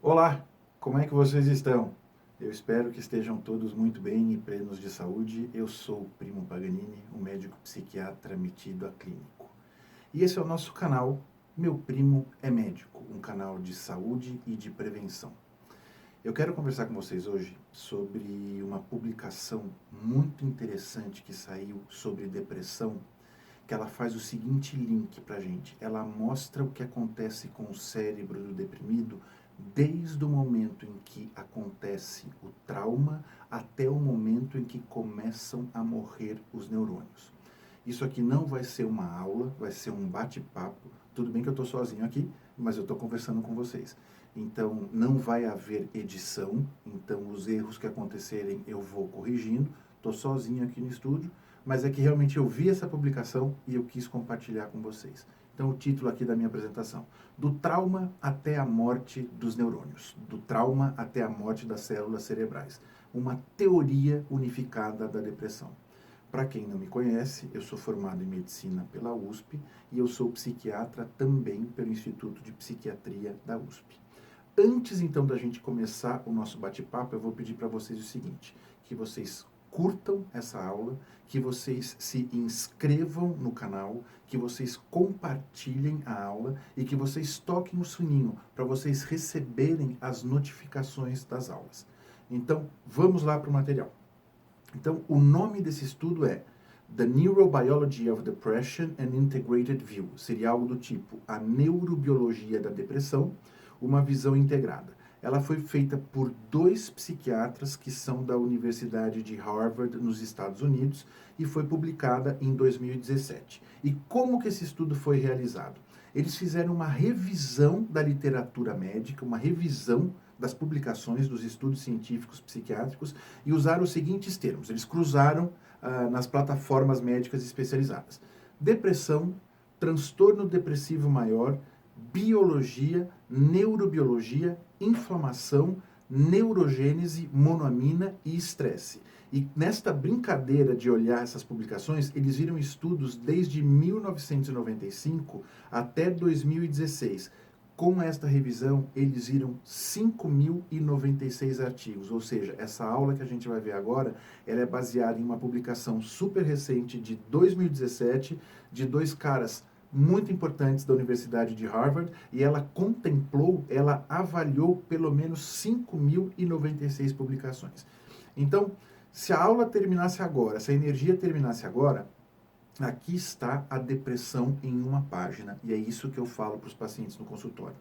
Olá, como é que vocês estão? Eu espero que estejam todos muito bem e plenos de saúde. Eu sou o Primo Paganini, um médico psiquiatra metido a clínico. E esse é o nosso canal, Meu Primo é Médico, um canal de saúde e de prevenção. Eu quero conversar com vocês hoje sobre uma publicação muito interessante que saiu sobre depressão, que ela faz o seguinte link para a gente. Ela mostra o que acontece com o cérebro do deprimido desde o momento em que acontece o trauma até o momento em que começam a morrer os neurônios. Isso aqui não vai ser uma aula, vai ser um bate-papo. Tudo bem que eu estou sozinho aqui, mas eu estou conversando com vocês. Então, não vai haver edição, então os erros que acontecerem eu vou corrigindo. Estou sozinho aqui no estúdio, mas é que realmente eu vi essa publicação e eu quis compartilhar com vocês. Então, o título aqui da minha apresentação: Do trauma até a morte dos neurônios, do trauma até a morte das células cerebrais. Uma teoria unificada da depressão. Para quem não me conhece, eu sou formado em medicina pela USP e eu sou psiquiatra também pelo Instituto de Psiquiatria da USP. Antes então da gente começar o nosso bate-papo, eu vou pedir para vocês o seguinte, que vocês curtam essa aula, que vocês se inscrevam no canal, que vocês compartilhem a aula e que vocês toquem o sininho para vocês receberem as notificações das aulas. Então, vamos lá para o material. Então, o nome desse estudo é The Neurobiology of Depression and Integrated View. Seria algo do tipo A Neurobiologia da Depressão, uma visão integrada. Ela foi feita por dois psiquiatras que são da Universidade de Harvard, nos Estados Unidos, e foi publicada em 2017. E como que esse estudo foi realizado? Eles fizeram uma revisão da literatura médica, uma revisão das publicações dos estudos científicos psiquiátricos e usaram os seguintes termos. Eles cruzaram nas plataformas médicas especializadas: depressão, transtorno depressivo maior, biologia, neurobiologia, inflamação, neurogênese, monoamina e estresse. E nesta brincadeira de olhar essas publicações, eles viram estudos desde 1995 até 2016. Com esta revisão, eles viram 5.096 artigos, ou seja, essa aula que a gente vai ver agora, ela é baseada em uma publicação super recente de 2017, de dois caras muito importantes da Universidade de Harvard, e ela contemplou, ela avaliou pelo menos 5.096 publicações. Então, se a aula terminasse agora, se a energia terminasse agora, aqui está a depressão em uma página, e é isso que eu falo para os pacientes no consultório.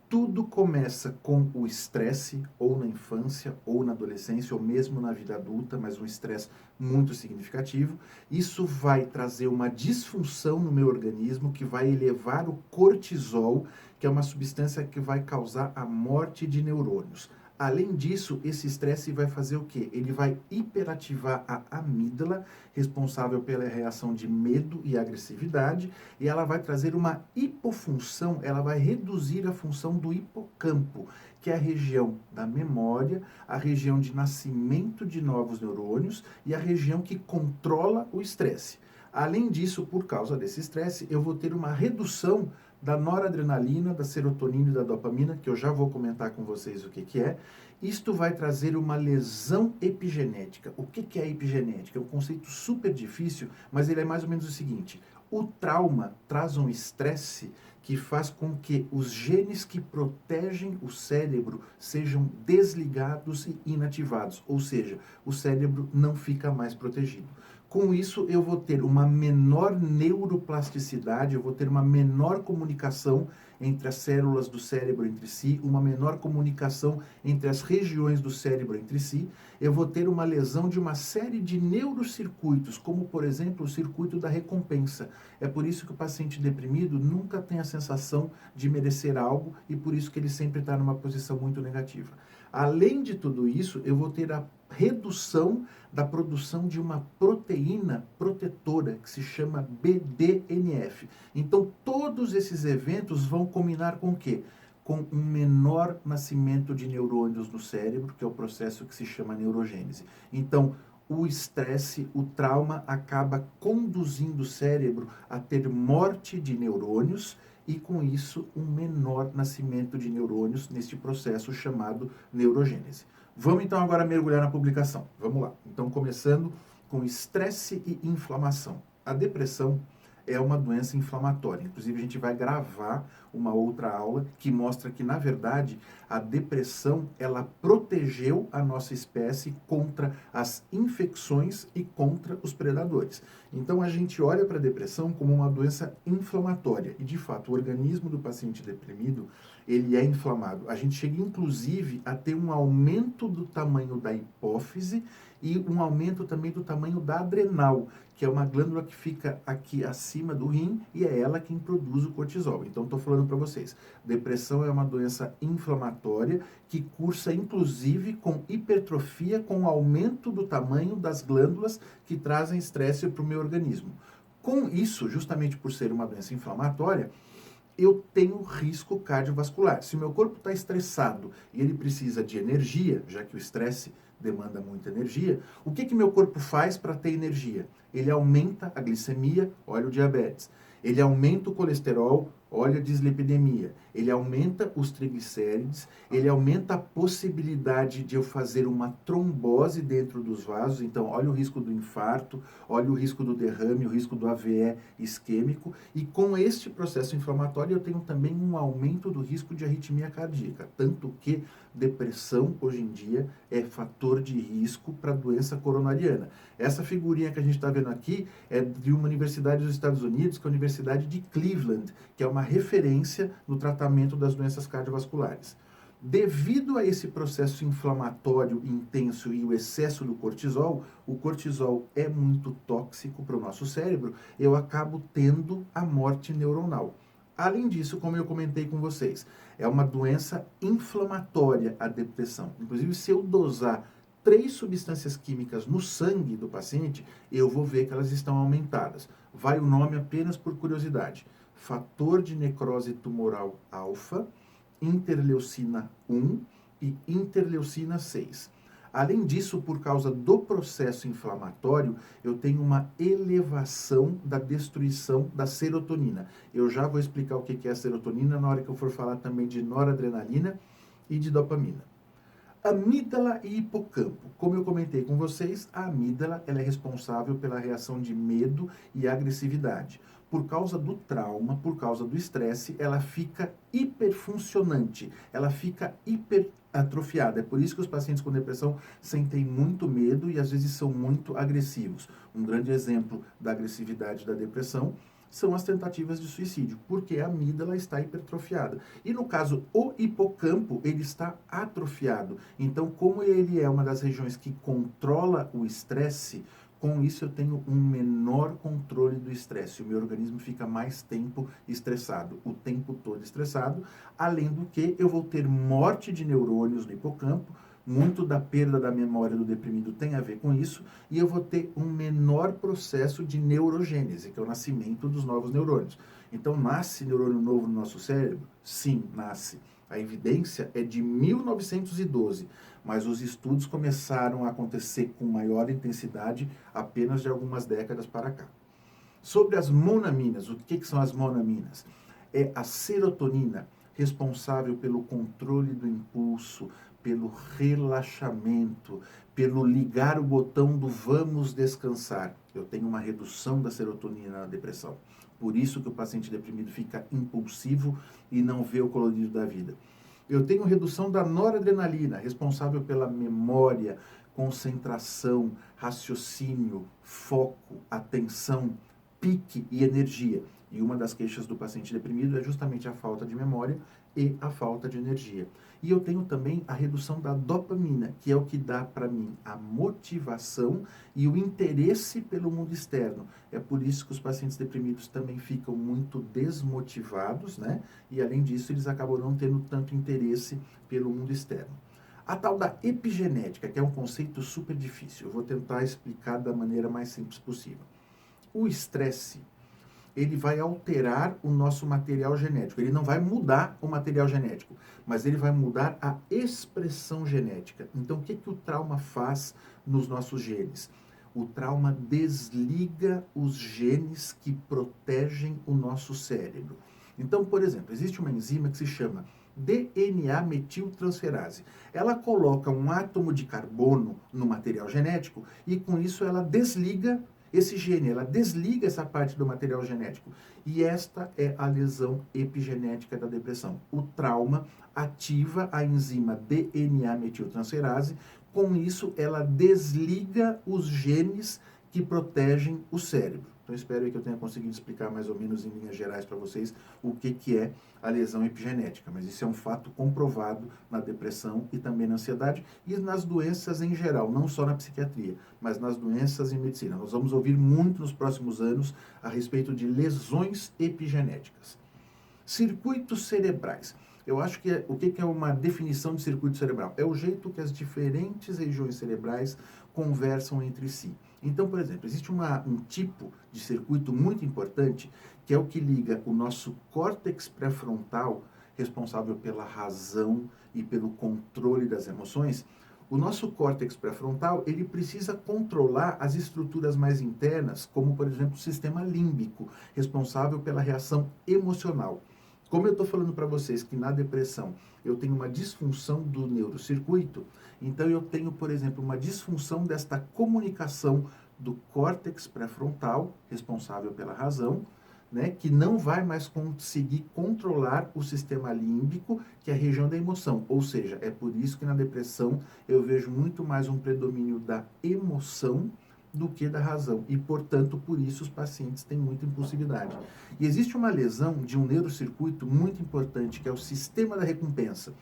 Tudo começa com o estresse, ou na infância, ou na adolescência, ou mesmo na vida adulta, mas um estresse muito significativo. Isso vai trazer uma disfunção no meu organismo que vai elevar o cortisol, que é uma substância que vai causar a morte de neurônios. Além disso, esse estresse vai fazer o quê? Ele vai hiperativar a amígdala, responsável pela reação de medo e agressividade, e ela vai trazer uma hipofunção, ela vai reduzir a função do hipocampo, que é a região da memória, a região de nascimento de novos neurônios e a região que controla o estresse. Além disso, por causa desse estresse, eu vou ter uma redução da noradrenalina, da serotonina e da dopamina, que eu já vou comentar com vocês o que é. Isto vai trazer uma lesão epigenética. O que é epigenética? É um conceito super difícil, mas ele é mais ou menos o seguinte: o trauma traz um estresse que faz com que os genes que protegem o cérebro sejam desligados e inativados, ou seja, o cérebro não fica mais protegido. Com isso, eu vou ter uma menor neuroplasticidade, eu vou ter uma menor comunicação entre as células do cérebro entre si, uma menor comunicação entre as regiões do cérebro entre si. Eu vou ter uma lesão de uma série de neurocircuitos, como, por exemplo, o circuito da recompensa. É por isso que o paciente deprimido nunca tem a sensação de merecer algo e por isso que ele sempre está numa posição muito negativa. Além de tudo isso, eu vou ter a redução da produção de uma proteína protetora que se chama BDNF. Então, todos esses eventos vão combinar com o quê? Com um menor nascimento de neurônios no cérebro, que é o processo que se chama neurogênese. Então, o estresse, o trauma acaba conduzindo o cérebro a ter morte de neurônios e, com isso, um menor nascimento de neurônios neste processo chamado neurogênese. Vamos, então, agora mergulhar na publicação. Vamos lá. Então, começando com estresse e inflamação. A depressão é uma doença inflamatória. Inclusive, a gente vai gravar uma outra aula que mostra que, na verdade, a depressão, ela protegeu a nossa espécie contra as infecções e contra os predadores. Então, a gente olha para a depressão como uma doença inflamatória. E, de fato, o organismo do paciente deprimido, ele é inflamado. A gente chega, inclusive, a ter um aumento do tamanho da hipófise e um aumento também do tamanho da adrenal, que é uma glândula que fica aqui acima do rim e é ela quem produz o cortisol. Então, estou falando para vocês, depressão é uma doença inflamatória que cursa, inclusive, com hipertrofia, com aumento do tamanho das glândulas que trazem estresse para o meu organismo. Com isso, justamente por ser uma doença inflamatória, eu tenho risco cardiovascular. Se o meu corpo está estressado e ele precisa de energia, já que o estresse demanda muita energia, o que meu corpo faz para ter energia? Ele aumenta a glicemia, olha o diabetes. Ele aumenta o colesterol, olha a dislipidemia. Ele aumenta os triglicérides, ele aumenta a possibilidade de eu fazer uma trombose dentro dos vasos. Então, olha o risco do infarto, olha o risco do derrame, o risco do AVE isquêmico. E com este processo inflamatório, eu tenho também um aumento do risco de arritmia cardíaca. Tanto que depressão, hoje em dia, é fator de risco para doença coronariana. Essa figurinha que a gente está vendo aqui é de uma universidade dos Estados Unidos, que é a Universidade de Cleveland, que é uma referência no tratamento das doenças cardiovasculares. Devido a esse processo inflamatório intenso e o excesso do cortisol, o cortisol é muito tóxico para o nosso cérebro, eu acabo tendo a morte neuronal. Além disso, como eu comentei com vocês, é uma doença inflamatória a depressão. Inclusive, se eu dosar 3 substâncias químicas no sangue do paciente, eu vou ver que elas estão aumentadas. Vai o nome apenas por curiosidade. Fator de necrose tumoral alfa, interleucina 1 e interleucina 6. Além disso, por causa do processo inflamatório, eu tenho uma elevação da destruição da serotonina. Eu já vou explicar o que é a serotonina na hora que eu for falar também de noradrenalina e de dopamina. Amígdala e hipocampo. Como eu comentei com vocês, a amígdala ela é responsável pela reação de medo e agressividade. Por causa do trauma, por causa do estresse, ela fica hiperfuncionante, ela fica hiperatrofiada. É por isso que os pacientes com depressão sentem muito medo e às vezes são muito agressivos. Um grande exemplo da agressividade da depressão são as tentativas de suicídio, porque a amígdala está hipertrofiada. E no caso, o hipocampo, ele está atrofiado. Então, como ele é uma das regiões que controla o estresse, com isso eu tenho um menor controle do estresse. O meu organismo fica mais tempo estressado, o tempo todo estressado, além do que eu vou ter morte de neurônios no hipocampo. Muito da perda da memória do deprimido tem a ver com isso, e eu vou ter um menor processo de neurogênese, que é o nascimento dos novos neurônios. Então, nasce neurônio novo no nosso cérebro? Sim, nasce. A evidência é de 1912, mas os estudos começaram a acontecer com maior intensidade apenas de algumas décadas para cá. Sobre as monaminas, o que são as monaminas? É a serotonina responsável pelo controle do impulso, pelo relaxamento, pelo ligar o botão do vamos descansar. Eu tenho uma redução da serotonina na depressão. Por isso que o paciente deprimido fica impulsivo e não vê o colorido da vida. Eu tenho redução da noradrenalina, responsável pela memória, concentração, raciocínio, foco, atenção, pique e energia. E uma das queixas do paciente deprimido é justamente a falta de memória e a falta de energia. E eu tenho também a redução da dopamina, que é o que dá para mim a motivação e o interesse pelo mundo externo. É por isso que os pacientes deprimidos também ficam muito desmotivados, né? E além disso, eles acabam não tendo tanto interesse pelo mundo externo. A tal da epigenética, que é um conceito super difícil. Eu vou tentar explicar da maneira mais simples possível. O estresse, ele vai alterar o nosso material genético. Ele não vai mudar o material genético, mas ele vai mudar a expressão genética. Então, o que o trauma faz nos nossos genes? O trauma desliga os genes que protegem o nosso cérebro. Então, por exemplo, existe uma enzima que se chama DNA-metiltransferase. Ela coloca um átomo de carbono no material genético e com isso ela desliga esse gene, ela desliga essa parte do material genético. E esta é a lesão epigenética da depressão. O trauma ativa a enzima DNA-metiltransferase, com isso ela desliga os genes que protegem o cérebro. Então, espero que eu tenha conseguido explicar mais ou menos em linhas gerais para vocês o que é a lesão epigenética. Mas isso é um fato comprovado na depressão e também na ansiedade e nas doenças em geral, não só na psiquiatria, mas nas doenças em medicina. Nós vamos ouvir muito nos próximos anos a respeito de lesões epigenéticas. Circuitos cerebrais. Eu acho que o que é uma definição de circuito cerebral? É o jeito que as diferentes regiões cerebrais conversam entre si. Então, por exemplo, existe um tipo de circuito muito importante, que é o que liga o nosso córtex pré-frontal, responsável pela razão e pelo controle das emoções. O nosso córtex pré-frontal, ele precisa controlar as estruturas mais internas, como, por exemplo, o sistema límbico, responsável pela reação emocional. Como eu estou falando para vocês que na depressão eu tenho uma disfunção do neurocircuito, então eu tenho, por exemplo, uma disfunção desta comunicação do córtex pré-frontal, responsável pela razão, né, que não vai mais conseguir controlar o sistema límbico, que é a região da emoção. Ou seja, é por isso que na depressão eu vejo muito mais um predomínio da emoção do que da razão. E, portanto, por isso os pacientes têm muita impulsividade. E existe uma lesão de um neurocircuito muito importante, que é o sistema da recompensa.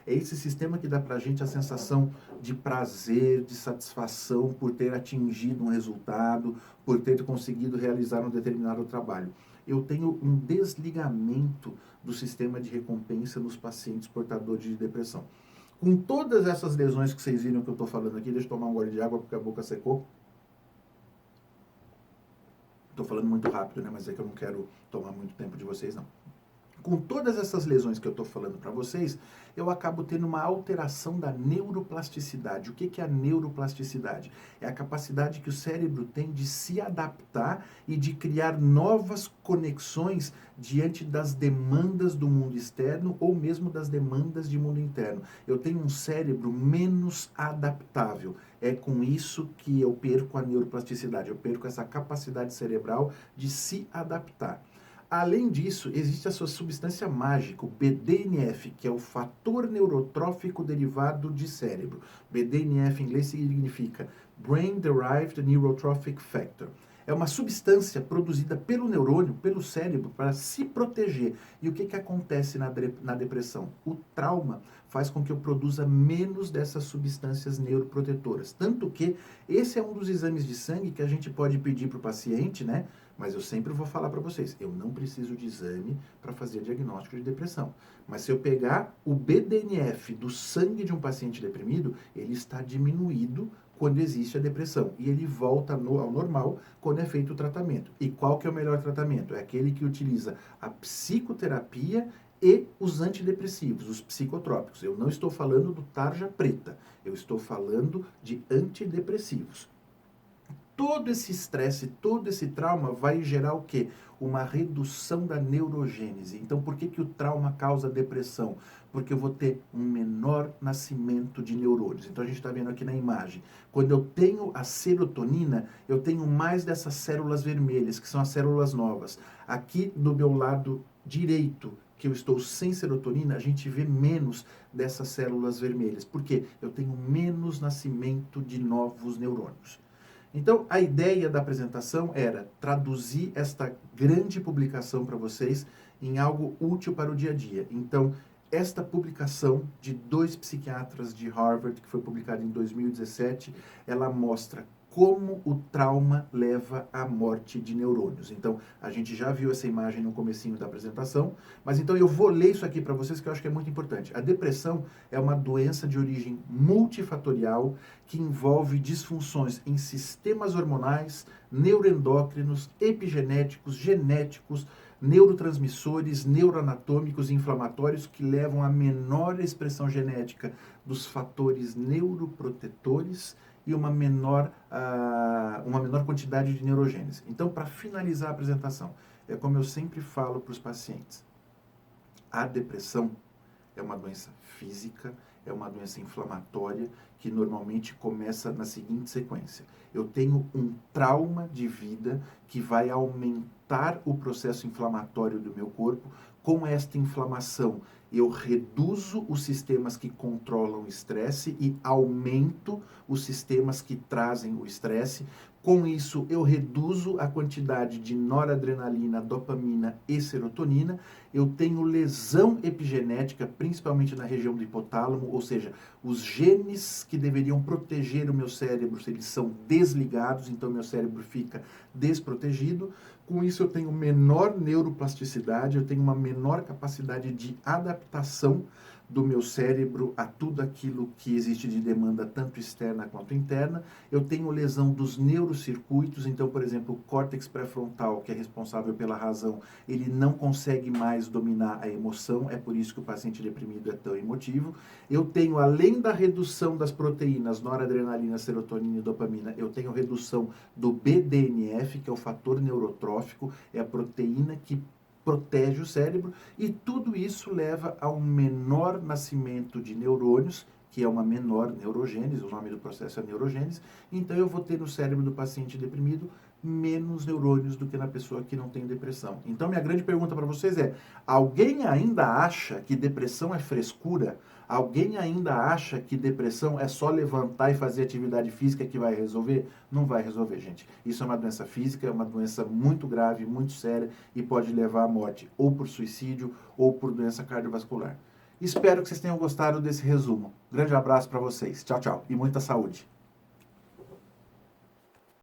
É esse sistema que dá para a gente a sensação de prazer, de satisfação por ter atingido um resultado, por ter conseguido realizar um determinado trabalho. Eu tenho um desligamento do sistema de recompensa nos pacientes portadores de depressão. Com todas essas lesões que vocês viram que eu estou falando aqui, deixa eu tomar um gole de água porque a boca secou. Estou falando muito rápido, né? Mas é que eu não quero tomar muito tempo de vocês, não. Com todas essas lesões que eu estou falando para vocês, eu acabo tendo uma alteração da neuroplasticidade. O que é a neuroplasticidade? É a capacidade que o cérebro tem de se adaptar e de criar novas conexões diante das demandas do mundo externo ou mesmo das demandas de mundo interno. Eu tenho um cérebro menos adaptável. É com isso que eu perco a neuroplasticidade, eu perco essa capacidade cerebral de se adaptar. Além disso, existe a sua substância mágica, o BDNF, que é o fator neurotrófico derivado de cérebro. BDNF em inglês significa Brain Derived Neurotrophic Factor. É uma substância produzida pelo neurônio, pelo cérebro, para se proteger. E o que acontece na depressão? O trauma faz com que eu produza menos dessas substâncias neuroprotetoras. Tanto que esse é um dos exames de sangue que a gente pode pedir para o paciente, né? Mas eu sempre vou falar para vocês, eu não preciso de exame para fazer diagnóstico de depressão. Mas se eu pegar o BDNF do sangue de um paciente deprimido, ele está diminuído quando existe a depressão. E ele volta ao normal quando é feito o tratamento. E qual que é o melhor tratamento? É aquele que utiliza a psicoterapia e os antidepressivos, os psicotrópicos. Eu não estou falando do tarja preta, eu estou falando de antidepressivos. Todo esse estresse, todo esse trauma vai gerar o quê? Uma redução da neurogênese. Então, por que o trauma causa depressão? Porque eu vou ter um menor nascimento de neurônios. Então, a gente está vendo aqui na imagem. Quando eu tenho a serotonina, eu tenho mais dessas células vermelhas, que são as células novas. Aqui do meu lado direito, que eu estou sem serotonina, a gente vê menos dessas células vermelhas. Por quê? Eu tenho menos nascimento de novos neurônios. Então, a ideia da apresentação era traduzir esta grande publicação para vocês em algo útil para o dia a dia. Então, esta publicação de 2 psiquiatras de Harvard, que foi publicada em 2017, ela mostra como o trauma leva à morte de neurônios. Então, a gente já viu essa imagem no comecinho da apresentação, mas então eu vou ler isso aqui para vocês que eu acho que é muito importante. A depressão é uma doença de origem multifatorial que envolve disfunções em sistemas hormonais, neuroendócrinos, epigenéticos, genéticos, neurotransmissores, neuroanatômicos e inflamatórios que levam à menor expressão genética dos fatores neuroprotetores e uma menor quantidade de neurogênese. Então, para finalizar a apresentação, é como eu sempre falo para os pacientes, A depressão é uma doença física, é uma doença inflamatória que normalmente começa na seguinte sequência. Eu tenho um trauma de vida que vai aumentar o processo inflamatório do meu corpo. Com esta inflamação, eu reduzo os sistemas que controlam o estresse e aumento os sistemas que trazem o estresse. Com isso, eu reduzo a quantidade de noradrenalina, dopamina e serotonina. Eu tenho lesão epigenética, principalmente na região do hipotálamo, ou seja, os genes que deveriam proteger o meu cérebro, eles são desligados, então meu cérebro fica desprotegido. Com isso, eu tenho menor neuroplasticidade, eu tenho uma menor capacidade de adaptação do meu cérebro a tudo aquilo que existe de demanda, tanto externa quanto interna. Eu tenho lesão dos neurocircuitos, então, por exemplo, o córtex pré-frontal, que é responsável pela razão, ele não consegue mais dominar a emoção, é por isso que o paciente deprimido é tão emotivo. Eu tenho, além da redução das proteínas, noradrenalina, serotonina e dopamina, eu tenho redução do BDNF, que é o fator neurotrófico, é a proteína que protege o cérebro, e tudo isso leva a um menor nascimento de neurônios, que é uma menor neurogênese, o nome do processo é neurogênese. Então eu vou ter no cérebro do paciente deprimido menos neurônios do que na pessoa que não tem depressão. Então minha grande pergunta para vocês é: alguém ainda acha que depressão é frescura? Alguém ainda acha que depressão é só levantar e fazer atividade física que vai resolver? Não vai resolver, gente. Isso é uma doença física, é uma doença muito grave, muito séria e pode levar à morte ou por suicídio ou por doença cardiovascular. Espero que vocês tenham gostado desse resumo. Grande abraço para vocês. Tchau, tchau. E muita saúde.